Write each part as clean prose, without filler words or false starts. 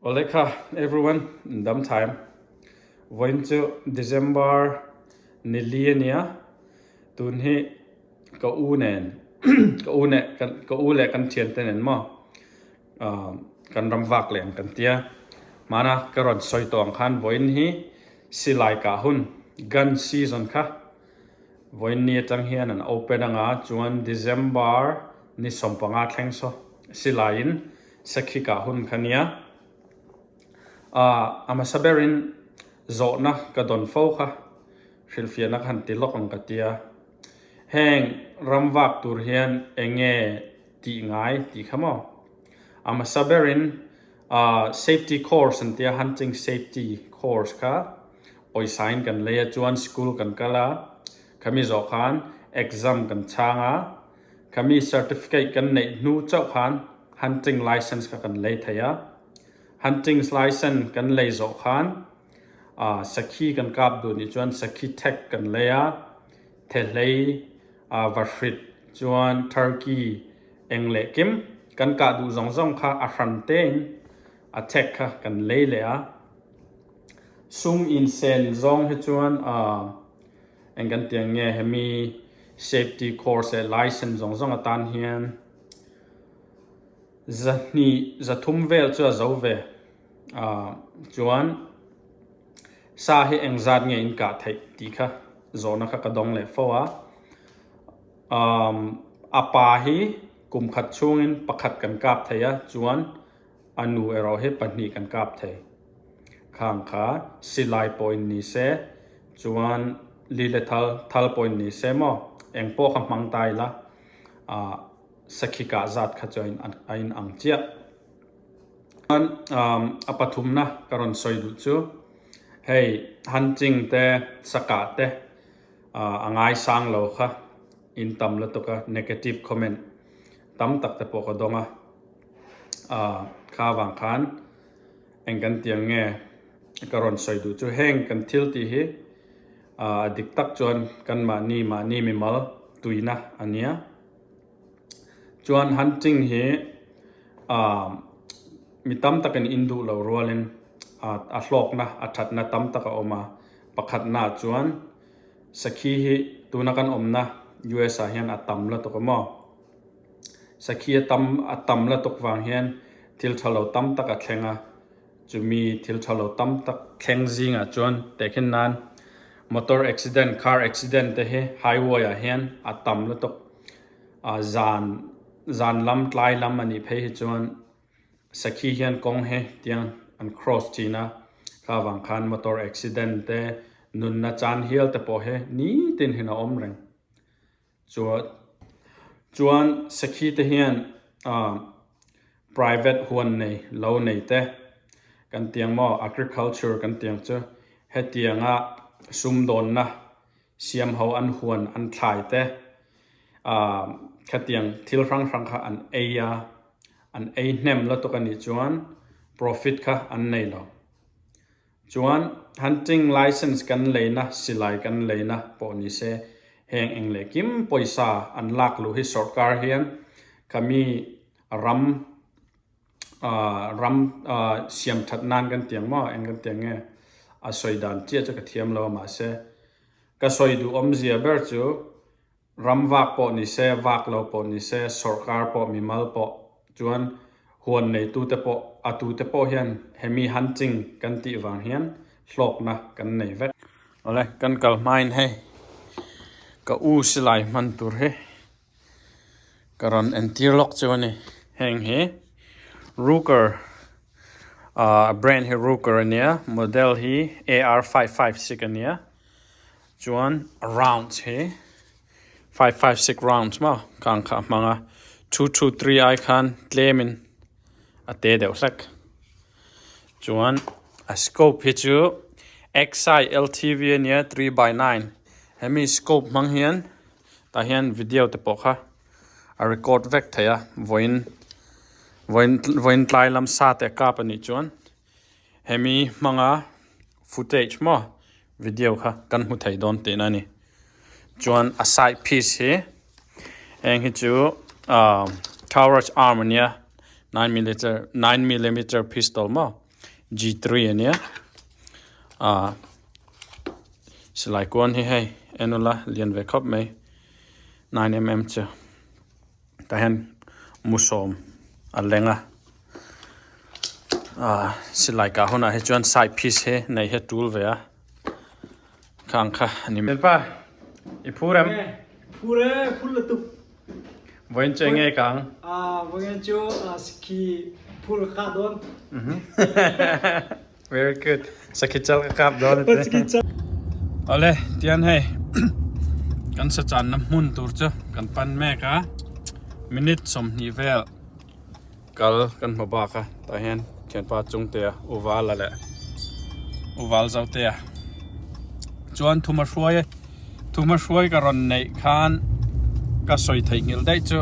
Oleka everyone in dam time. Going to December niliania tunhi ka unen ka ule kan thian tenen mo kan ramwak leng kan tia mana karon soi tong khan voin hi silai ka hun gun season kha voin ni tang hian an open anga chuan December ni sompanga thleng so silain sakhi ka hun khania ama saberin zona ka don fo kha khilfia na khan tilok ang katia heng ramwak tur hian enge ti ngai ti khamo ama saberin safety course and tia hunting safety course kha oi sign kan leya chuan school kan kala kami zo khan exam kan changa kami certificate kan nei nu chau khan hunting license ka kan lei thaya hunting license kan lei zo khan sakhi kan kap du ni chuan sakhi tech kan leya thelei varfrit chuan turkey engle kim kan ka du zong zong kha a fronten a tech kha kan lei leya sung in sen zong he chuan en kan tiang nge hemi safety course license zong zong atan hian zathum vel chu zo ve chuan sa hi engzat nge in ka thei ti kha zona kha ka dong le fowa apa hi kum khat chungin pakhat kan kap theya chuan anu ero he pahni kan kap thei khang kha silai point ni se chuan lile thal point ni se mo engpo kha mang tai la sakhi ka zat kha join ain ang chia an apathum na karon soi du chu hey hunting te saka te angai sang lo kha in tam la to ka negative comment tam tak te po ka donga kha wang khan engan tiang nge karon soi du chu heng kan thil ti hi dik tak chuan kan ma ni mi mal tuina ania chuan hunting hi mi tam takan indu lo rolin a hlok na a that na tam taka oma pakhat na chuan sakhi hi tuna kan omna US a hian atam la to mo sakhi atam la tok wang hian thil thalo tam taka thlenga chumi thil thalo tam tak thleng zinga chuan tekhin nan motor accident car accident te he highway a hian atam la tok zan lam tlai lam ani phei hi chuan sakhi hian kong he tiang an cross china ka wang khan motor accident te nun na chan hial te po he ni tin hina om reng chuan sakhi te hian private huan nei lo nei te kan tiang mo agriculture kan tiang chu he tianga sum don na siam ho an huan an thlai te khatiang thil rang kha an eya an ei hnem la to kan ni chuan profit kha an nei lo chuan hunting license kan leina silai kan leina po ni se heng engle kim poisa an lak lu hi sarkar hian kami ram siam that nan kan tiang ma eng kan tiang nge a soidan tia cha ka thiam lo ma se ka soidu om zia ber chu ram wak po ni se wak lo po ni se sarkar po mi mal po chuan huan nei tu te po atu te po hian hemi hunting kan ti wang hian hlok na kan nei vek ole kan kal main he ka u silai man tur he karon antirlock chawani heng he Ruger brand he Ruger ania model hi AR556 ania chuan rounds he 556 rounds ma kang kha manga 223 I khan claimin ate deuh hlek chuan a scope hi chu XI LTV ania 3/9 hemi scope mang hian ta hian video te po kha a record vek thaya voin tlai lam sa te kap ani chuan hemi manga footage mo video kha kan mu thei don te na ni chuan a side piece hi eng hi chu Taurus arm ania 9mm pistol mo G3 อันเนี้ยสไลกวนให้เอ็นละเลียนเวคอบไหม 9mm เจ้าแต่เห็นมุสอมอันเล็งสไลกาหน้าให้จวนไซพิสในเฮตูลเวียข้างค่ะอันนี้เป็นป่ะอีพูดเอ็ม पूरे फुल तुक วันเจงไงกัง वगैरह जो ski full का दोन very good สกิจจัลกับดอนเอาเลยเตียนให้ กันสจานน้ำมุนตัวเจ้ากันปันแม่กะมินิทสมนิเวลกัลกันมาบอกะแต่เห็นเขียนปาจงเตียอุวาลละแหละอุวาลเจ้าเตียจวนทุมาช่วยกันรอนในคานก็สวยไทยงิลได้เจ้า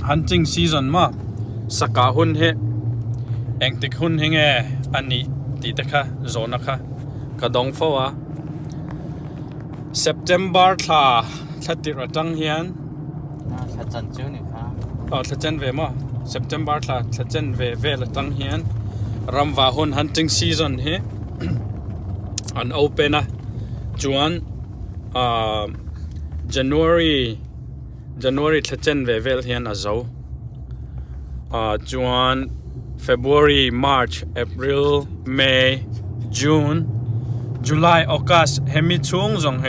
hunting season มาสกาหุ่นเฮเอ็งติกหุ่นเฮงอันนี้ตีตะค่ะโซนนะคะกระดองฟ้าSeptember ถ้าติดระจังเฮียนถ้าจันจื้อนี่ครับถ้าจันเวมั้ September ถ้าจันเวระจังเฮียนรำว่าหุ่น hunting season เฮอัน open นะจวนJanuary ถ้าจันเวเฮียนอ่ะเจ้าจวน February March April May June July August เฮมิช่วงจงเฮ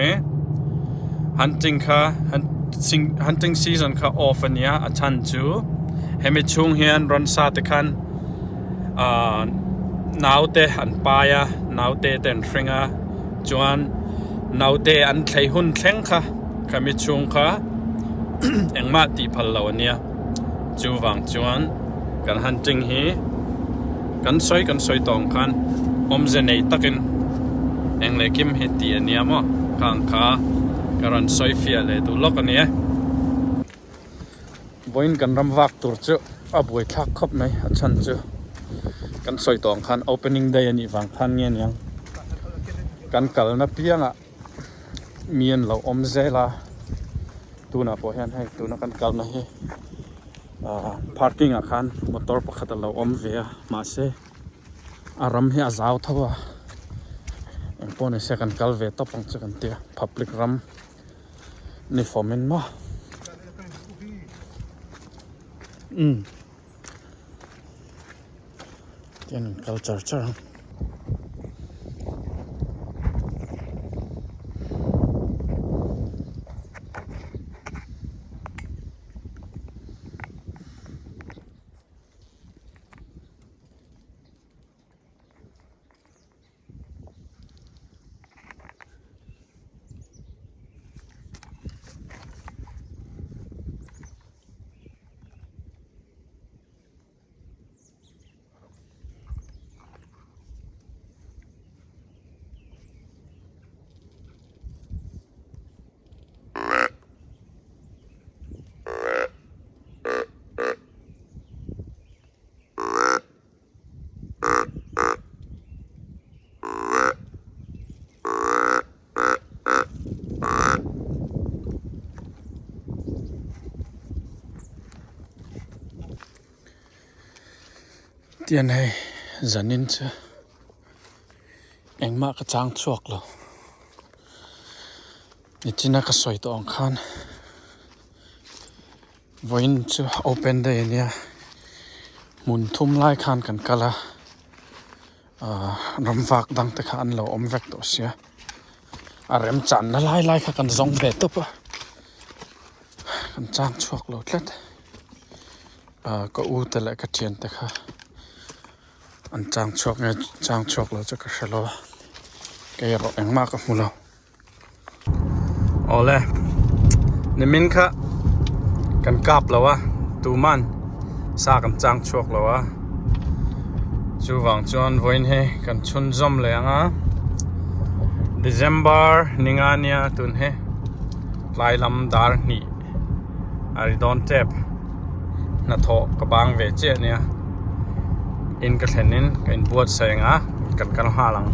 hunting season ค่ะ off อันเนี้ยอาชันจูเฮมิช่วงเฮียนรันซาตะคันหนาวเตะอันปายะหนาวเตะเต็นฟริงะจวนหนาวเตะอันไทยหุ่นแข็งค่ะค่ะมิช่วงค่ะเอ็งมาตีพัลเราอันเนี้ยจูวังจวนกัน hunting เฮกันสอยตองคันอมเจเนยตักินเอ็งเล็กิมเฮตีอันเนี้ยมั้งข้างขาการันสอยเฟียเลยดูล็อกอันเนี้ยวันกันรำวักตัวเจ้าบวยทักครบไหมอันชันเจ้ากันสอยตองคัน opening day อันนี้ฟังคันเงี้ยยังกันกัลนับเพียงเมียนเราอมเจล่ะตัวน่ะพอเห็นให้ตัวน่ะกันกัลนะเฮparking อาคารมอเตอร์ปกติเราอมเวียมาเสอารมณ์เฮียจ้าวทัวเอ็งปนเสกันกัลเวตปังจักันเตีย public รำนี่ฟอร์มินมาเตียนกัลเจอร์เตียนให้จันนินเชเอ็งมากระจางชวกเรานี่จีน่าก็สวยตัวองคันวันจะ open day เนี่ยหมุนทุ่มไล่คันกันกันละรำฝากดังตะคันเราอมแวกตัวเสียอะไรมจันน่ะไล่ค่ะกันซองเบ็ดตัวปะกันจางชวกเราเล็ดก็อู้แต่ละกระเทียนแต่ค่ะอันจางชวกเนี่ยจางชวกเราจะกระเชลแกอยากเอาเองมากกับมูเราเอาเลยนี่มินค่ะกันกลับแล้ววะตูมันซากันจางชวกแล้ววะจูวังจวนวันเฮกันชุนจอมเลยอ่ะ December นิงานเนี่ยตุนเฮลายลำดาร์นี่อาริดอนเทปนาโถกบางเวเจเนี่ยอินกระเทนินกันบวชเสงกันหาลัง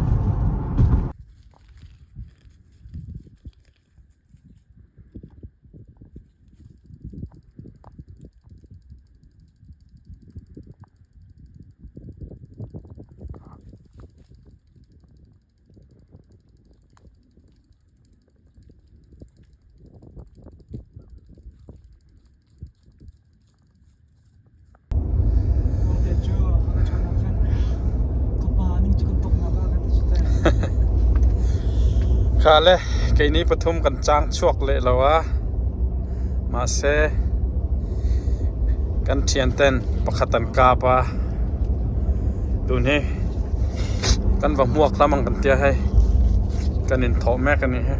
ขาเลยไกนี้ปทุมกันจ้างชวกเลยแล้ววะมาเซกันเทียนเต้นประคัตันกาปะดูนี่กันวังมวกละมังกันเตียให้กันนินทอแม่กันนี่ฮะ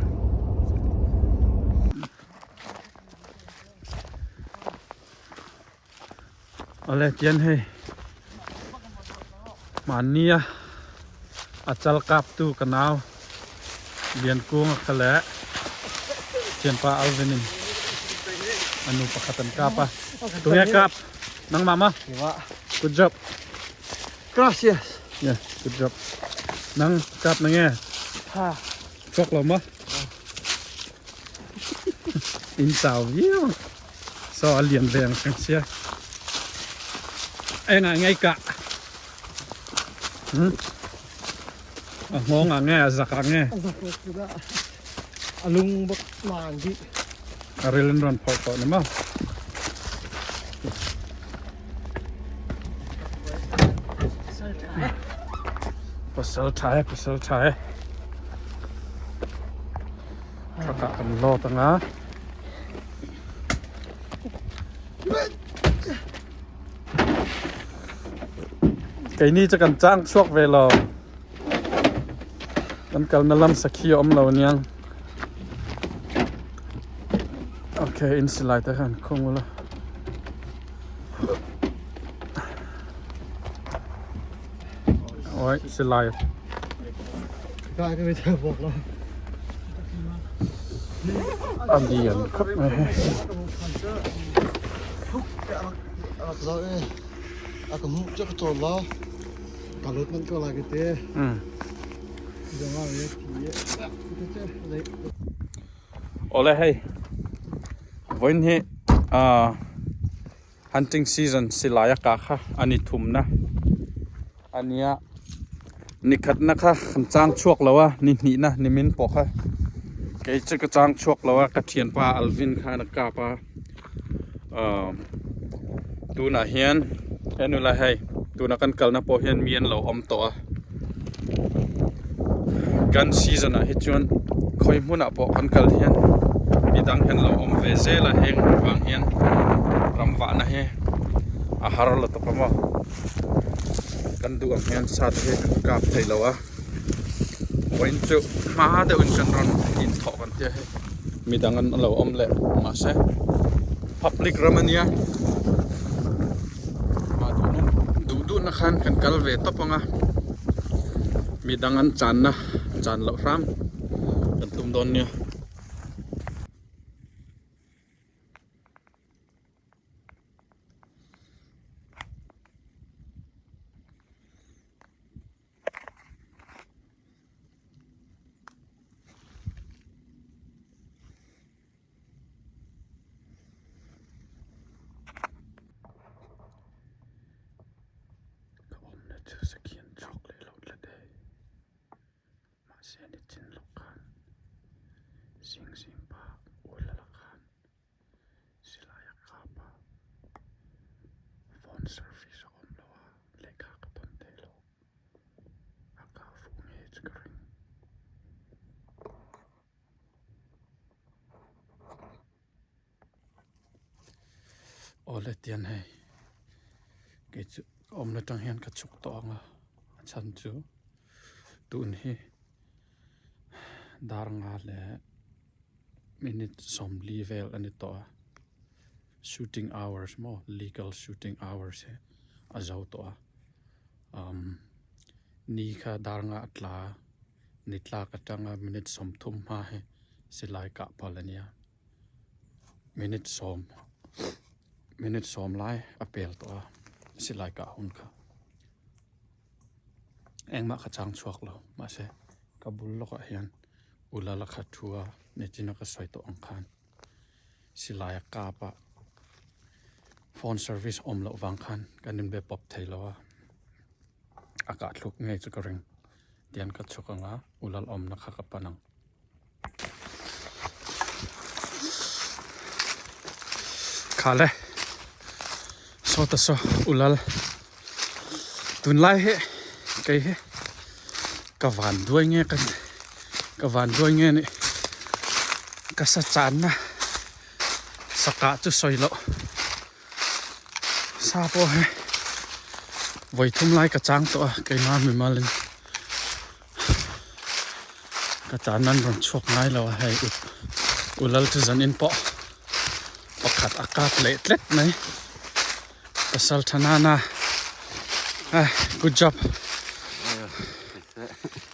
เอาเลยเตียนให้มาเนี่ยอาจัลกาบตูกันเอาเรียนกุ้งขะแหละเทียนปลาอัลเวนินอนุประคัตันกาปะตัวนี้ครับนั่งมา good job Gracias. yeah good job นั่งกับนั่งไง Ha. ชกเรามะอินสาวเยี่ยมสอเลียนแรงกันเสียไงกะงงไงสักไง Alung bak mangi. อะไรเล่นรอนพอๆนะมั้งภาษาไทยประกาศกันรอตั้งนะไก่นี่จะกันจ้างช่วงเวลากันกันนั่งสักขี้อมเราเนี่ยโอเคอินสไลด์แต่กันคงละโอ้ยสไลด์ Kaya kami tabok lang. อันเดียนครับไม่ให้ Ako eh. Ako mo chắc cho lo. Kalot man ko lagi te. เดี๋ยวว่าเรียกผี โอ้เลยให้วันนี้hunting season สิลายกาค่ะอันนี้ทุ่มนะอันเนี้ยนี่ขัดนะคะขันจ้างชวกแล้ววะนี่นะนี่มินปอกค่ะแกจะกระจ้างชวกแล้ววะกระเทียนปลาอัลวินค่ะนักกาปลาดูน่ะเฮียนแค่นู้นละให้ดูนักกันเกลนะพอเฮียนเมียนเราอมตัวกันซีซันอ่ะฮิจวนคอยมุนอ่ะพอกันเกลเฮียนมีดังเห็นเราอมเวเซละเฮงวางเฮียนรำวานะเฮอาหารเราตกมากันดูเฮียนสัตว์เฮกาบไทยเราอ่ะวันจุมาเดี๋ยวกันรอนอินทอกันเจ้ามีดังกันเราอมเละมาเซpublic รมันเนี่ยมาดูนะคันกันเกลเวตปงอ่ะมีดังกันจานนะจานเรารำกันตุ้มโดนเนี่ยสกินช็อกเลยหลดละเดย์มาเสียนิจินลูกคันสิงปาอุลละคันสิลายคาปาฟอนเซอร์ฟิสอมลวะเลขากับตันเตโลอากาฟูเงจกริงโอเลเตียนให้เกจอมเลยตั้งเฮียนกระชุกตองอ่ะฉันจูตุนฮีดารงาเลมินิทสมลีเวลอันนี้ตัว shooting hours มั้ง legal shooting hours เฮอาจาวตัวนี่ค่ะดารงาอัตลานิตลากระจังมินิทสมทุ่มมาเฮสิไลกะพอลเนียมินิทสมไลอเปลตัวสิไลกะหุ่นค่ะเองมาขจางชวกเรามาเสกบุลลกเฮียนอุลลักขัดทัวในจินกสวยตัวอังคารสิไลกาปะฟอนเซอร์วิสอมละวังคันกันนินเบปอบไทยแล้วอากาศลุกไงจะกระริงเดียนกัดชกงะอุลลอมนักขับปนังขาเลยโซตัสอุลลตุนไล่เฮไกเฮกวันด้วยเงี้ยกัน กวันด้วยเงี้ยนี่ก็สะจานนะสกัดจุดสวยแล้วซาโปให้ไว้ทุ่มไล่กระจังตัวไกน้ำมีมาเลยกระจานนั้นรอนชกง่ายแล้วให้อุลลจะจันอินปอประคัดอากาศเล็ดๆไหมกระสัลธนานะgood job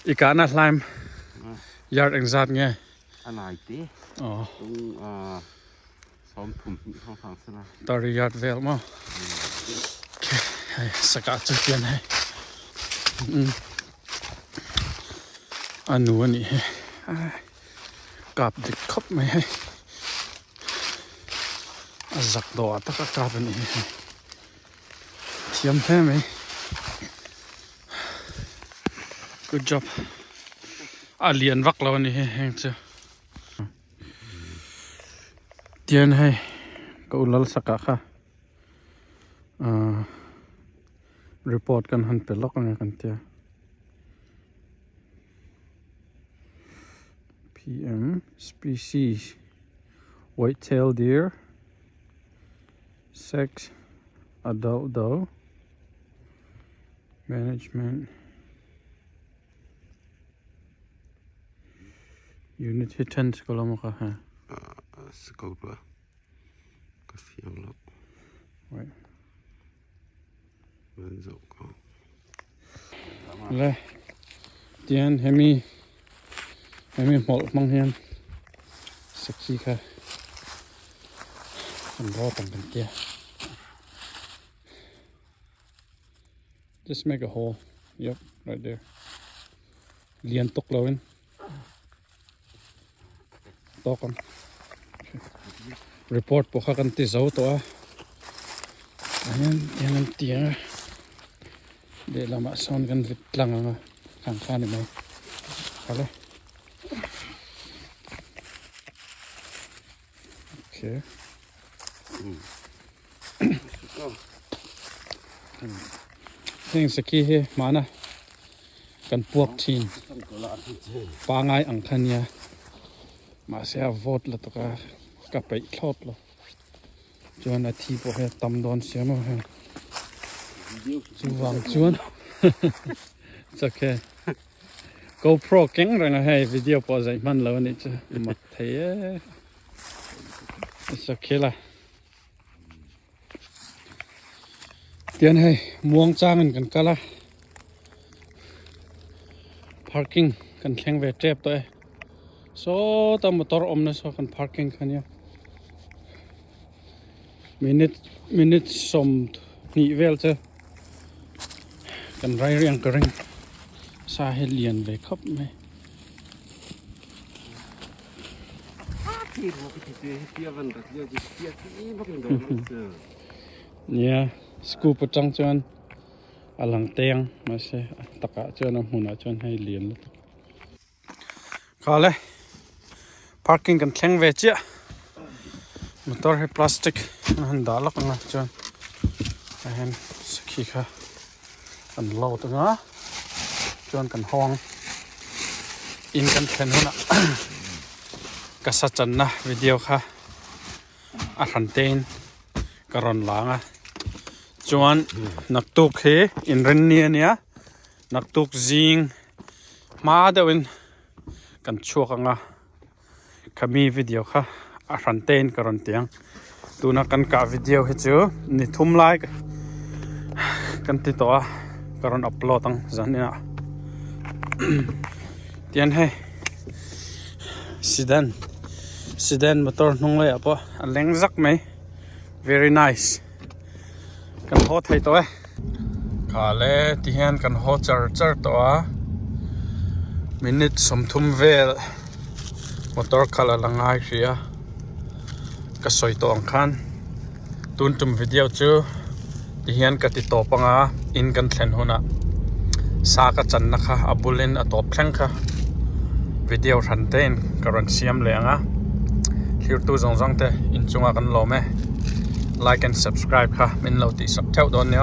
อีกการนัดไลม์ยาร์ดเอ็งซัดไง อันไหนตี อ๋อ ต้องซ้อมถุ่มห้องฟังซะนะ ตอริยาร์ดเวลมั้งโอเคให้สกัดจุดเปลี่ยนให้อันนู้นนี่กับดิคบไม่ให้จักดอตะกับนี่เทียมแท้ไหม good job เรียนวักเรานี่แห้งเจ้าเตียนให้ก็อุลลสักค่ะreport กันหันไปล็อกอะไรกันเตีย PM species white-tailed deer sex adult doe management unit ที่10ก็แล้วมั้งค่ะฮะ สกอตว่าก็เสียงลบ ไว้ มันจบก็ เลยเตียนให้มีหมดมังเฮียนสักทีค่ะมันรอต่างกันเตีย just make a hole yep right there เลียนตกเราเองตกกัน report พวกเขากันติดเสาตัวอันนั้นเตียงเดี๋ยวเรามาซ่อนกันวิดหลังข้างข้างนี่ไหมเอาเลยโอเคเฮงสกีเฮมานะกันพวกทีนปางไงอังคันยามาเสียโวตแล้วตัวก็ไปทอดแล้วจวนอาทิตย์พวกเขาตำโดนเสียมาให้จูวางจวน it's okay GoPro เก่งเลยนะให้วิดีโอพอใจมันแล้วนี่จะมัดเทะ it's okay ละเตียนให้ม่วงจ้างกันก็ละ parking กันแข่งเวทเจ็บตัวเองso ตามมอเตอร์อมนะso กัน parking กันเนี่ยminute สมนี่เวลเจอกันไรเรียงกระริงสาเหตุเลียนไปครับไหม ที่เราไปที่เที่ยววันรักเยอะจีเที่ยวที่บ้านโดนเจอ เนี่ยสกูปจังจวนอลังเตียงมาเสตะกะจวนหุ่นจวนให้เลียนแล้วขอเลย parking กันแข่งเวทเจ้ามอเตอร์ให้พลาสติกหันดาลักนะจวนเห็นสกีค่ะกันเล่าตัวนะจวนกันห้องอินกันแข่งหุ่นกษัตริย์นะวิดีโอค่ะอารันเตนกรอนหลังจวนนักตุกเฮอินเรนเนียเนี่ยนักตุกจิงมาเดวินกันชัวกันขมีวิดีโอค่ะอารันเตนกรอนเตียงตัวนักกันกับวิดีโอให้เจอนี่ทุ่มไลค์กันติดต่อกรอนอัปโหลดตั้งจันเนี่ยเตียนให้ซีเดนมอเตอร์นุ่งเลยอ่ะปะอันเล็งซักไหม very nice กันโฮไทยตัวขาเล่ที่เห็นกันโฮเจอตัวมินิทสมทุมเวลมอเตอร์คาร์ลังไอเชียก็สวยตัวอังคันตุนจุ่มวิดีโอจูที่เห็นกันติดต่อปังอินกันแทนหัวน่ะสากจันนะคะอับุลินอัตบแข่งค่ะวิดีโอทันเต้นกำลังเสียมเลยคิวตู้จงเตอินจุงกันโลไหม like and subscribe ค่ะมินเราติดสักเท่าโดนเนี่ย